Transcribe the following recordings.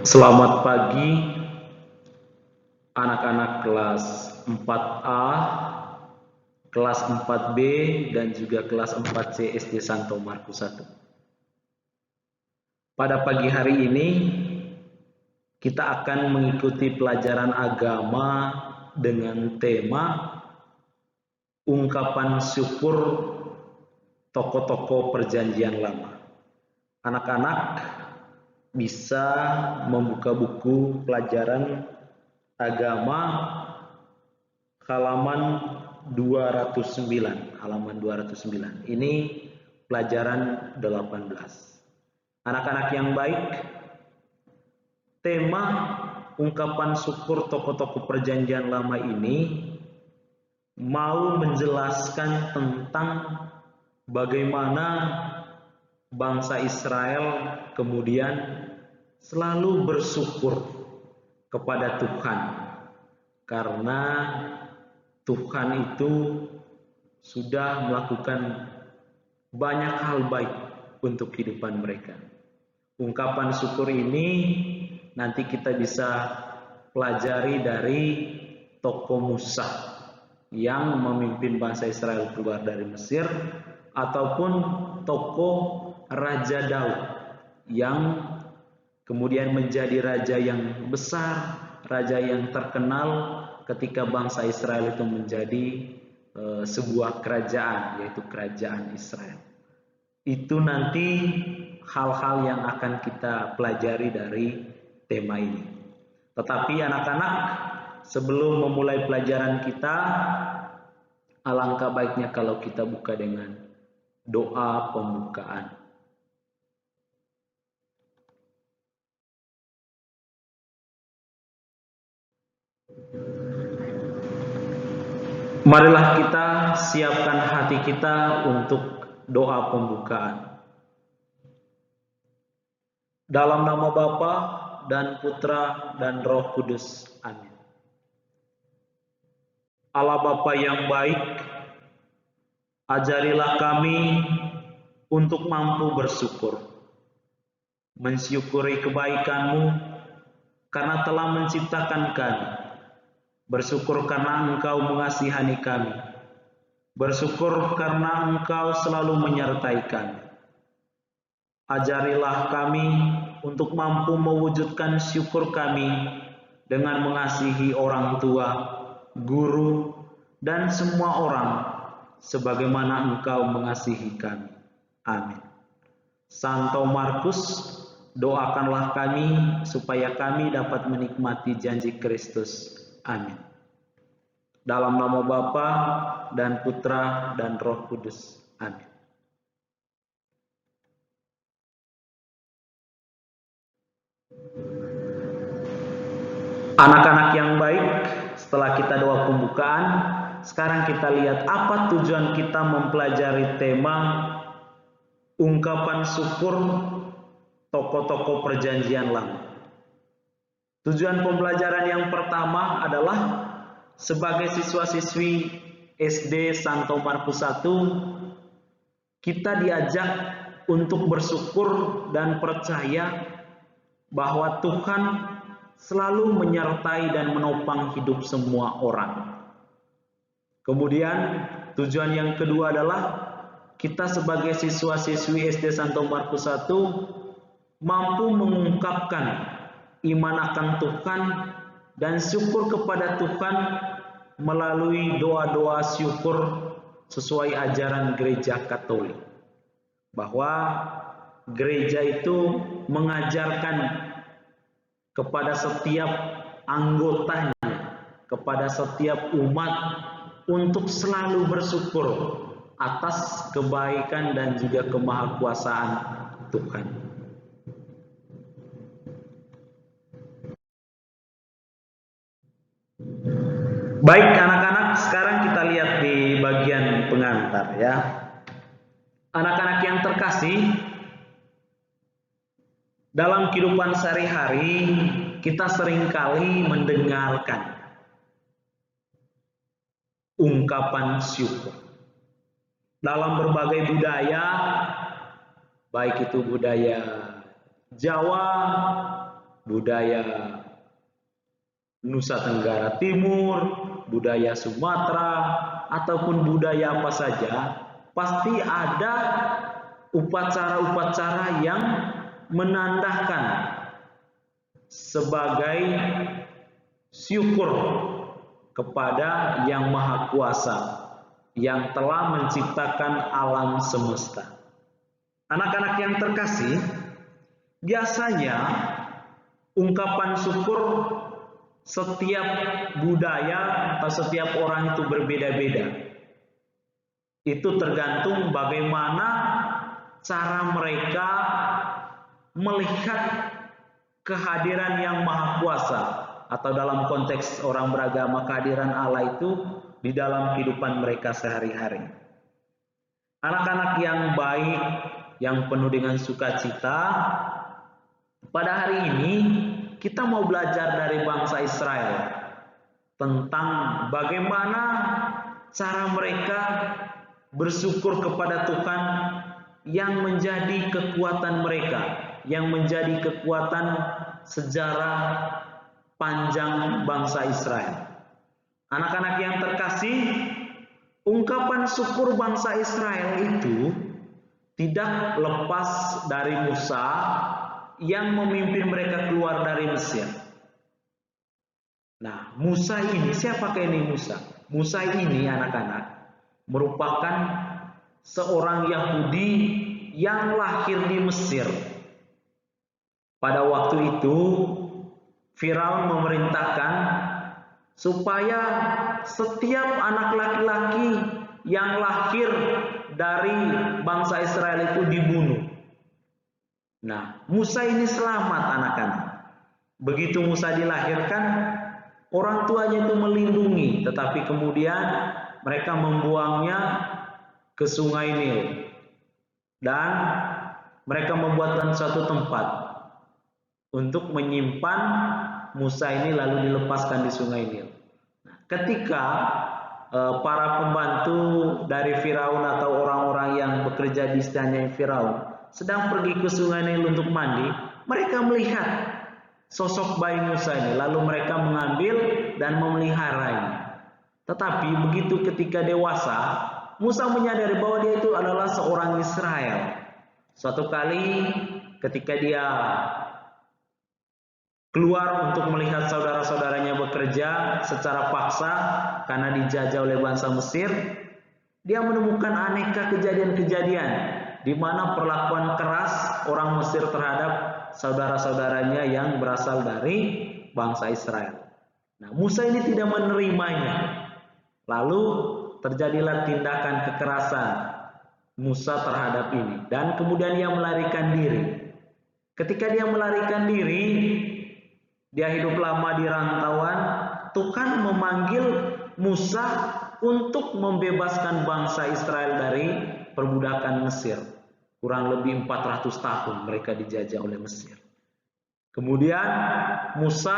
Selamat pagi anak-anak kelas 4A, kelas 4B, dan juga kelas 4C SD Santo Markus 1. Pada pagi hari ini kita akan mengikuti pelajaran agama dengan tema ungkapan syukur tokoh-tokoh perjanjian lama. Anak-anak bisa membuka buku pelajaran agama halaman 209. Ini pelajaran 18. Anak-anak yang baik, tema ungkapan syukur tokoh-tokoh perjanjian lama ini mau menjelaskan tentang bagaimana bangsa Israel kemudian selalu bersyukur kepada Tuhan karena Tuhan itu sudah melakukan banyak hal baik untuk kehidupan mereka. Ungkapan syukur ini nanti kita bisa pelajari dari tokoh Musa yang memimpin bangsa Israel keluar dari Mesir, ataupun tokoh Raja Daud yang kemudian menjadi raja yang besar, raja yang terkenal ketika bangsa Israel itu menjadi sebuah kerajaan, yaitu kerajaan Israel. Itu nanti hal-hal yang akan kita pelajari dari tema ini. Tetapi anak-anak, sebelum memulai pelajaran kita, alangkah baiknya kalau kita buka dengan doa pembukaan. Marilah kita siapkan hati kita untuk doa pembukaan. Dalam nama Bapa dan Putra dan Roh Kudus. Amin. Allah Bapa yang baik, ajarilah kami untuk mampu bersyukur, mensyukuri kebaikan-Mu karena telah menciptakan kami. Bersyukur karena Engkau mengasihani kami. Bersyukur karena Engkau selalu menyertai kami. Ajarilah kami untuk mampu mewujudkan syukur kami dengan mengasihi orang tua, guru, dan semua orang sebagaimana Engkau mengasihi kami. Amin. Santo Markus, doakanlah kami supaya kami dapat menikmati janji Kristus. Amin. Dalam nama Bapa dan Putra dan Roh Kudus. Amin. Anak-anak yang baik, setelah kita doa pembukaan, sekarang kita lihat apa tujuan kita mempelajari tema ungkapan syukur tokoh-tokoh perjanjian lama. Tujuan pembelajaran yang pertama adalah sebagai siswa-siswi SD Santo Markus 1, kita diajak untuk bersyukur dan percaya bahwa Tuhan selalu menyertai dan menopang hidup semua orang. Kemudian tujuan yang kedua adalah kita sebagai siswa-siswi SD Santo Markus 1 mampu mengungkapkan iman akan Tuhan dan syukur kepada Tuhan melalui doa-doa syukur sesuai ajaran gereja Katolik. Bahwa gereja itu mengajarkan kepada setiap anggotanya, kepada setiap umat untuk selalu bersyukur atas kebaikan dan juga kemahakuasaan Tuhan. Baik anak-anak, sekarang kita lihat di bagian pengantar ya. Anak-anak yang terkasih, dalam kehidupan sehari-hari kita seringkali mendengarkan ungkapan syukur. Dalam berbagai budaya, baik itu budaya Jawa, budaya Nusa Tenggara Timur, budaya Sumatera, ataupun budaya apa saja, pasti ada upacara-upacara yang menandakan sebagai syukur kepada Yang Maha Kuasa yang telah menciptakan alam semesta. Anak-anak yang terkasih, biasanya ungkapan syukur setiap budaya atau setiap orang itu berbeda-beda. Itu tergantung bagaimana cara mereka melihat kehadiran Yang Maha Kuasa, atau dalam konteks orang beragama kehadiran Allah itu di dalam kehidupan mereka sehari-hari. Anak-anak yang baik, yang penuh dengan sukacita, pada hari ini kita mau belajar dari bangsa Israel tentang bagaimana cara mereka bersyukur kepada Tuhan yang menjadi kekuatan mereka, yang menjadi kekuatan sejarah panjang bangsa Israel. Anak-anak yang terkasih, ungkapan syukur bangsa Israel itu tidak lepas dari Musa yang memimpin mereka keluar dari Mesir. Nah, Musa ini, siapakah ini Musa? Musa ini, anak-anak, merupakan seorang Yahudi yang lahir di Mesir. Pada waktu itu, Firaun memerintahkan supaya setiap anak laki-laki yang lahir dari bangsa Israel itu dibunuh. Nah, Musa ini selamat, anak-anak. Begitu Musa dilahirkan, orang tuanya itu melindungi, tetapi kemudian mereka membuangnya ke Sungai Nil. Dan mereka membuatkan suatu tempat untuk menyimpan Musa ini lalu dilepaskan di Sungai Nil. Nah, ketika para pembantu dari Firaun atau orang-orang yang bekerja di istana Firaun sedang pergi ke Sungai Nil untuk mandi, mereka melihat sosok bayi Musa ini, lalu mereka mengambil dan memeliharanya. Tetapi begitu ketika dewasa, Musa menyadari bahwa dia itu adalah seorang Israel. Suatu kali ketika dia keluar untuk melihat saudara-saudaranya bekerja secara paksa karena dijajah oleh bangsa Mesir, dia menemukan aneka kejadian-kejadian di mana perlakuan keras orang Mesir terhadap saudara-saudaranya yang berasal dari bangsa Israel. Nah, Musa ini tidak menerimanya. Lalu terjadilah tindakan kekerasan Musa terhadap ini, dan kemudian dia melarikan diri. Ketika dia melarikan diri, dia hidup lama di rantauan. Tuhan memanggil Musa untuk membebaskan bangsa Israel dari perbudakan Mesir. Kurang lebih 400 tahun mereka dijajah oleh Mesir. Kemudian Musa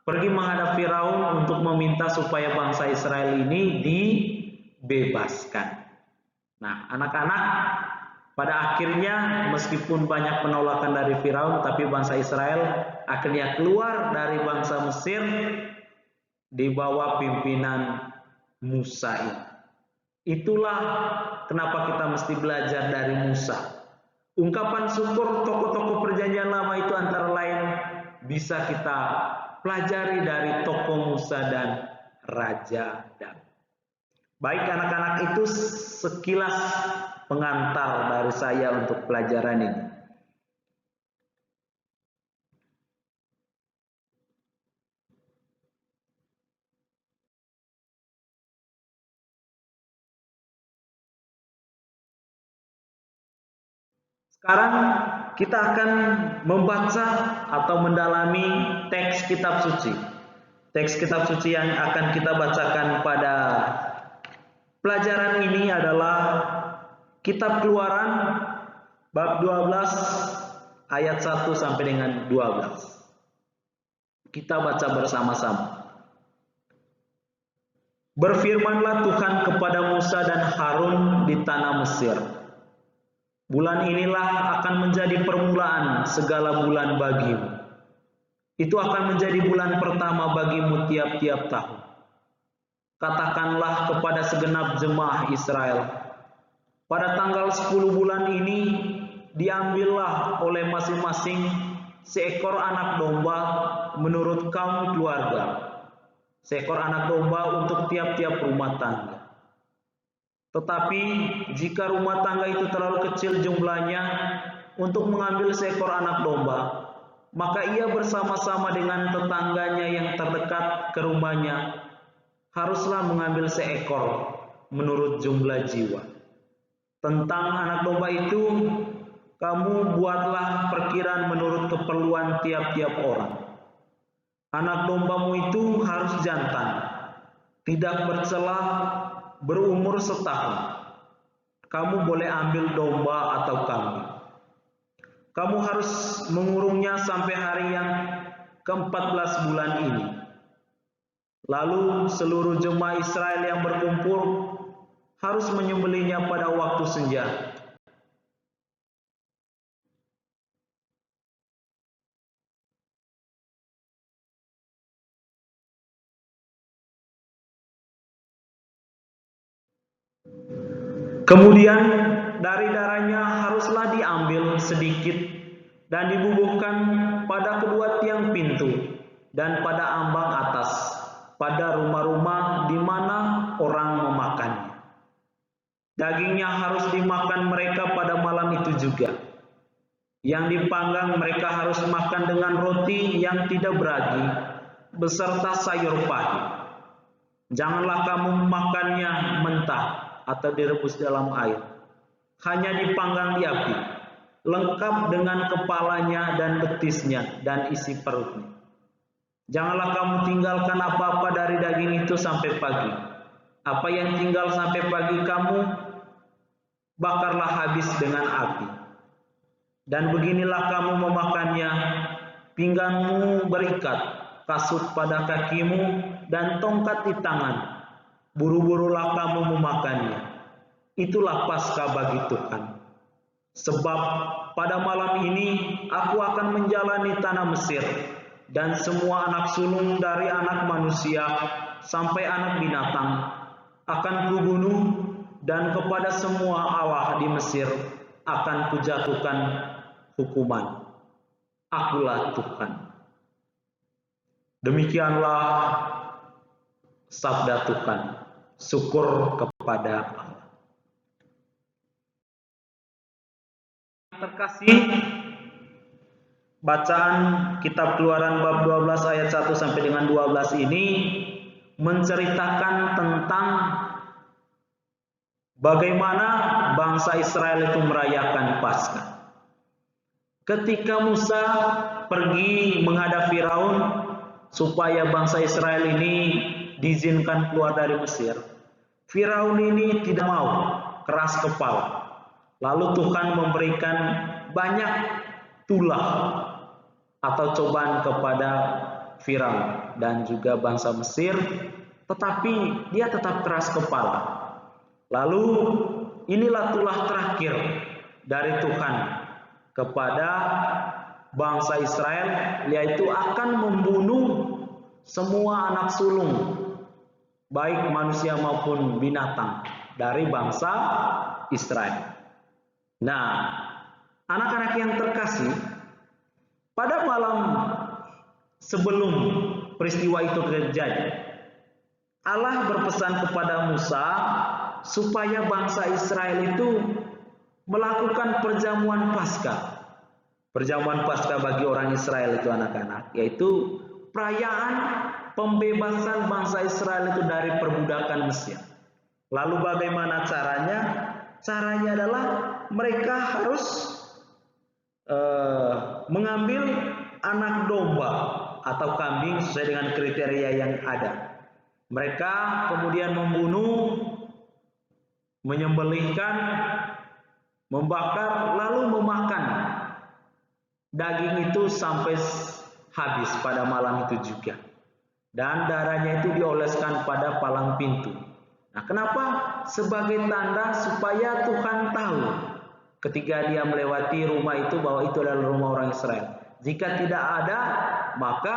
pergi menghadap Firaun untuk meminta supaya bangsa Israel ini dibebaskan. Nah, anak-anak, pada akhirnya meskipun banyak penolakan dari Firaun, tapi bangsa Israel akhirnya keluar dari bangsa Mesir di bawah pimpinan Musa ini. Itulah kenapa kita mesti belajar dari Musa. Ungkapan syukur tokoh-tokoh perjanjian lama itu antara lain bisa kita pelajari dari tokoh Musa dan Raja Daud. Baik anak-anak, itu sekilas pengantar dari saya untuk pelajaran ini. Sekarang kita akan membaca atau mendalami teks kitab suci. Teks kitab suci yang akan kita bacakan pada pelajaran ini adalah Kitab Keluaran bab 12 ayat 1 sampai dengan 12. Kita baca bersama-sama. Berfirmanlah Tuhan kepada Musa dan Harun di tanah Mesir. Bulan inilah akan menjadi permulaan segala bulan bagimu. Itu akan menjadi bulan pertama bagimu tiap-tiap tahun. Katakanlah kepada segenap jemaah Israel, pada tanggal 10 bulan ini diambillah oleh masing-masing seekor anak domba menurut kaum keluarga. Seekor anak domba untuk tiap-tiap rumah tangga. Tetapi jika rumah tangga itu terlalu kecil jumlahnya untuk mengambil seekor anak domba, maka ia bersama-sama dengan tetangganya yang terdekat ke rumahnya haruslah mengambil seekor menurut jumlah jiwa. Tentang anak domba itu, kamu buatlah perkiraan menurut keperluan tiap-tiap orang. Anak dombamu itu harus jantan, tidak bercela, berumur setahun. Kamu boleh ambil domba atau kambing. Kamu harus mengurungnya sampai hari yang ke-14 bulan ini. Lalu seluruh jemaah Israel yang berkumpul harus menyembelihnya pada waktu senja. Kemudian dari darahnya haruslah diambil sedikit dan dibubuhkan pada kedua tiang pintu dan pada ambang atas, pada rumah-rumah di mana orang memakannya. Dagingnya harus dimakan mereka pada malam itu juga. Yang dipanggang mereka harus makan dengan roti yang tidak beragi, beserta sayur pahit. Janganlah kamu memakannya mentah atau direbus dalam air. Hanya dipanggang di api, lengkap dengan kepalanya dan betisnya dan isi perutnya. Janganlah kamu tinggalkan apa-apa dari daging itu sampai pagi. Apa yang tinggal sampai pagi kamu bakarlah habis dengan api. Dan beginilah kamu memakannya, pinggangmu berikat, kasut pada kakimu, dan tongkat di tangan. Buru-burulah kamu memakannya. Itulah Paskah bagi Tuhan. Sebab pada malam ini aku akan menjalani tanah Mesir, dan semua anak sulung dari anak manusia sampai anak binatang akan kubunuh, dan kepada semua Allah di Mesir akan kujatuhkan hukuman. Akulah Tuhan. Demikianlah sabda Tuhan. Syukur kepada Allah. Terkasih, bacaan kitab Keluaran bab 12 ayat 1 sampai dengan 12 ini menceritakan tentang bagaimana bangsa Israel itu merayakan Paskah. Ketika Musa pergi menghadap Firaun supaya bangsa Israel ini diizinkan keluar dari Mesir, Firaun ini tidak mau, keras kepala. Lalu Tuhan memberikan banyak tulah atau cobaan kepada Firaun dan juga bangsa Mesir, tetapi dia tetap keras kepala. Lalu inilah tulah terakhir dari Tuhan kepada bangsa Israel, yaitu akan membunuh semua anak sulung, baik manusia maupun binatang dari bangsa Israel. Nah, anak-anak yang terkasih, pada malam sebelum peristiwa itu terjadi, Allah berpesan kepada Musa supaya bangsa Israel itu melakukan perjamuan Paskah. Perjamuan Paskah bagi orang Israel itu anak-anak, yaitu perayaan pembebasan bangsa Israel itu dari perbudakan Mesir. Lalu bagaimana caranya? Caranya adalah mereka harus mengambil anak domba atau kambing sesuai dengan kriteria yang ada. Mereka kemudian membunuh, menyembelihkan, membakar, lalu memakan daging itu sampai habis pada malam itu juga. Dan darahnya itu dioleskan pada palang pintu. Nah, kenapa? Sebagai tanda supaya Tuhan tahu ketika dia melewati rumah itu bahwa itu adalah rumah orang Israel. Jika tidak ada, maka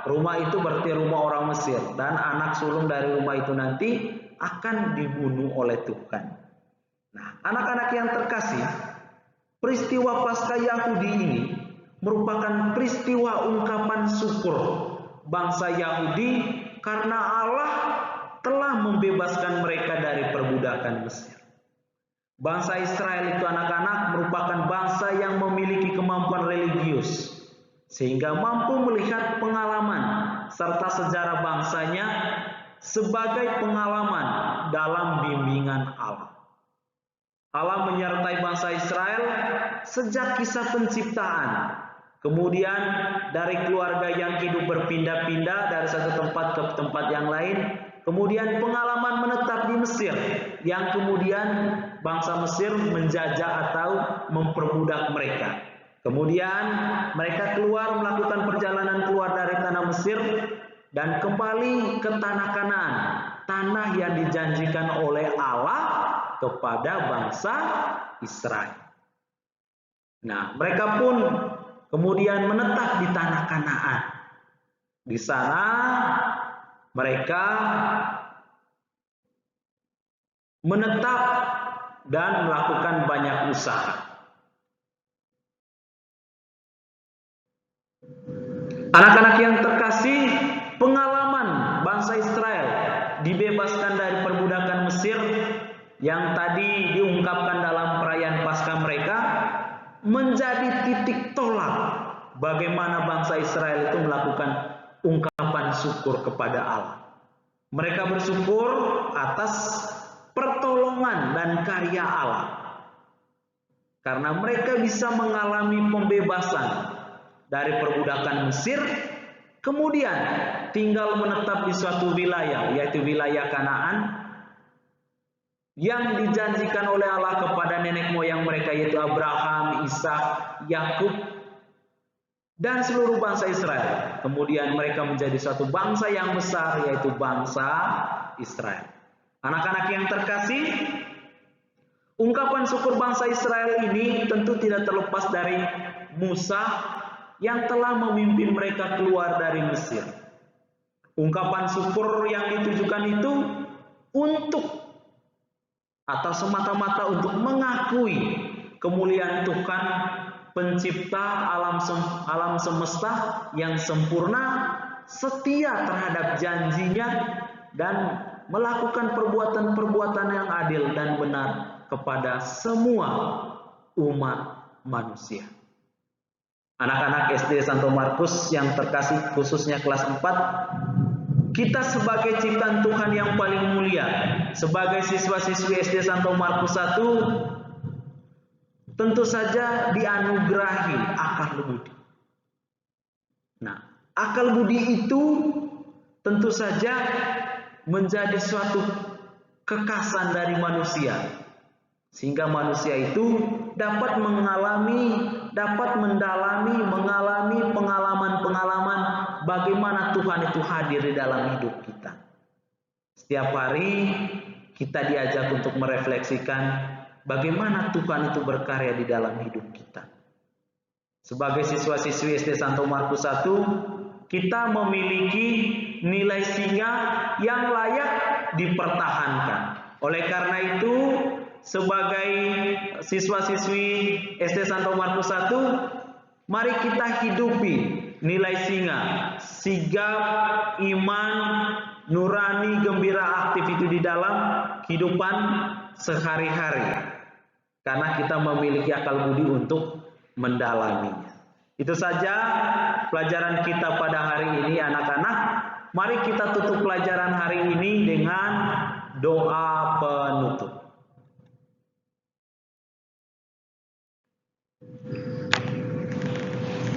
rumah itu berarti rumah orang Mesir, dan anak sulung dari rumah itu nanti akan dibunuh oleh Tuhan. Nah, anak-anak yang terkasih, peristiwa Paskah Yahudi ini merupakan peristiwa ungkapan syukur bangsa Yahudi karena Allah telah membebaskan mereka dari perbudakan Mesir. Bangsa Israel itu anak-anak merupakan bangsa yang memiliki kemampuan religius, sehingga mampu melihat pengalaman serta sejarah bangsanya sebagai pengalaman dalam bimbingan Allah. Allah menyertai bangsa Israel sejak kisah penciptaan. Kemudian dari keluarga yang hidup berpindah-pindah dari satu tempat ke tempat yang lain. Kemudian pengalaman menetap di Mesir, yang kemudian bangsa Mesir menjajah atau memperbudak mereka. Kemudian mereka keluar melakukan perjalanan keluar dari tanah Mesir dan kembali ke tanah Kanaan, tanah yang dijanjikan oleh Allah kepada bangsa Israel. Nah, mereka pun kemudian menetap di tanah Kanaan. Di sana mereka menetap dan melakukan banyak usaha. Anak-anak yang terkasih, pengalaman bangsa Israel dibebaskan dari perbudakan Mesir yang tadi diungkapkan dalam perayaan Paskah mereka menjadi titik tolak bagaimana bangsa Israel itu melakukan ungkapan syukur kepada Allah. Mereka bersyukur atas pertolongan dan karya Allah, karena mereka bisa mengalami pembebasan dari perbudakan Mesir, kemudian tinggal menetap di suatu wilayah, yaitu wilayah Kanaan, yang dijanjikan oleh Allah kepada nenek moyang mereka, yaitu Abraham, Ishak, Yakub, dan seluruh bangsa Israel. Kemudian mereka menjadi suatu bangsa yang besar, yaitu bangsa Israel. Anak-anak yang terkasih, ungkapan syukur bangsa Israel ini tentu tidak terlepas dari Musa yang telah memimpin mereka keluar dari Mesir. Ungkapan syukur yang ditujukan itu untuk atau semata-mata untuk mengakui kemuliaan Tuhan pencipta alam semesta yang sempurna, setia terhadap janjinya, dan melakukan perbuatan-perbuatan yang adil dan benar kepada semua umat manusia. Anak-anak SD Santo Markus yang terkasih, khususnya kelas 4, kita sebagai ciptaan Tuhan yang paling mulia, sebagai siswa-siswi SD Santo Markus 1, tentu saja dianugerahi akal budi. Nah, akal budi itu tentu saja menjadi suatu kekhasan dari manusia, sehingga manusia itu dapat mengalami pengalaman-pengalaman bagaimana Tuhan itu hadir di dalam hidup kita. Setiap hari kita diajak untuk merefleksikan bagaimana Tuhan itu berkarya di dalam hidup kita. Sebagai siswa-siswi SD Santo Markus 1, kita memiliki nilai singa yang layak dipertahankan. Oleh karena itu, sebagai siswa-siswi SD Santo Markus 1, mari kita hidupi nilai singa, sigap, iman, nurani, gembira, aktif itu di dalam kehidupan sehari-hari. Karena kita memiliki akal budi untuk mendalaminya. Itu saja pelajaran kita pada hari ini, anak-anak. Mari kita tutup pelajaran hari ini dengan doa penutup.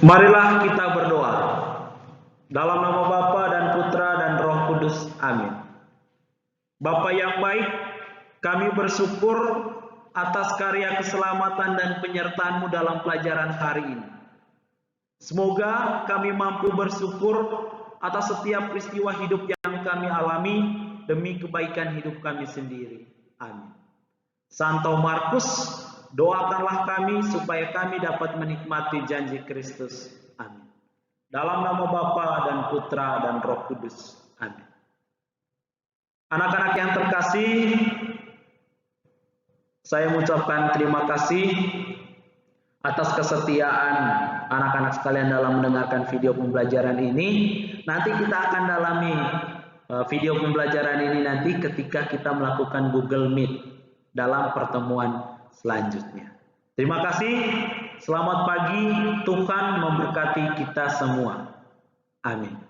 Marilah kita berdoa. Dalam nama Bapa dan Putra dan Roh Kudus. Amin. Bapa yang baik, kami bersyukur atas karya keselamatan dan penyertaan-Mu dalam pelajaran hari ini. Semoga kami mampu bersyukur atas setiap peristiwa hidup yang kami alami demi kebaikan hidup kami sendiri. Amin. Santo Markus, Doakanlah kami supaya kami dapat menikmati janji Kristus. Amin. Dalam nama Bapa dan Putra dan Roh Kudus. Amin. Anak-anak yang terkasih, saya mengucapkan terima kasih atas kesetiaan anak-anak sekalian dalam mendengarkan video pembelajaran ini. Nanti kita akan dalami video pembelajaran ini nanti ketika kita melakukan Google Meet dalam pertemuan selanjutnya. Terima kasih, selamat pagi, Tuhan memberkati kita semua. Amin.